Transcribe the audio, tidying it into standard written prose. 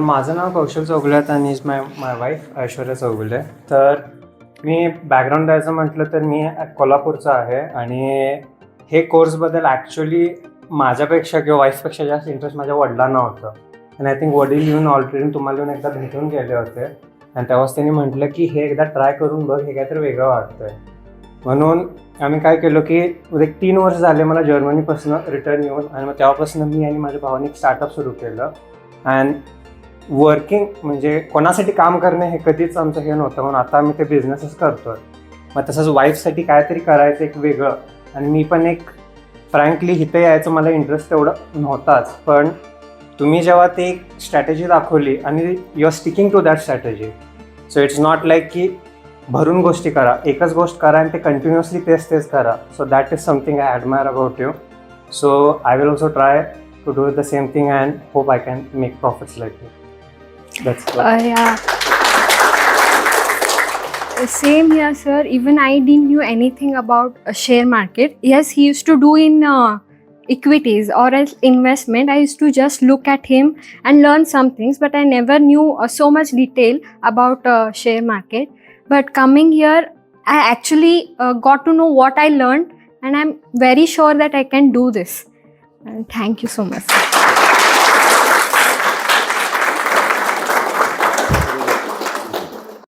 माझं नाव कौशल चौगुले आणि is my wife Aishwarya Chougule. तर मी बॅकग्राऊंड द्यायचं म्हटलं तर मी कोल्हापूरचा आहे आणि हे कोर्सबद्दल ॲक्च्युली माझ्यापेक्षा किंवा वाईफपेक्षा जास्त इंटरेस्ट माझ्या वडिलांना होतं. आणि आय थिंक वडील येऊन ऑलरेडी तुम्हाला येऊन एकदा भेटून गेले होते आणि तेव्हाच त्यांनी म्हटलं की हे एकदा ट्राय करून बघ, हे काहीतरी वेगळं वाटतंय. म्हणून आम्ही काय केलं की 3 वर्ष झाले मला जर्मनीपासून रिटर्न येऊन, आणि मग तेव्हापासून मी आणि माझ्या भावाने एक स्टार्टअप सुरू केलं. अँड वर्किंग म्हणजे कोणासाठी काम करणे हे कधीच आमचं हे नव्हतं, म्हणून आता आम्ही ते बिझनेसच करतोय. मग तसंच वाईफसाठी काहीतरी करायचं एक वेगळं. आणि मी पण एक फ्रँकली इथे यायचं मला इंटरेस्ट तेवढं नव्हताच, पण तुम्ही जेव्हा ते एक स्ट्रॅटेजी दाखवली आणि you are sticking to that strategy, so it's not like की भरून गोष्टी करा, एकच गोष्ट करा आणि ते कंटिन्युअसली तेच करा. So that is something I admire about you. So I will also try to do the same thing and hope I can make profits like you. That's it. Yeah. Same here, sir. Even I didn't knew anything about a share market. Yes, he used to do in equities or else investment. I used to just look at him and learn some things, but I never knew so much detail about share market. But coming here, I actually got to know what I learned, and I'm very sure that I can do this. And thank you so much.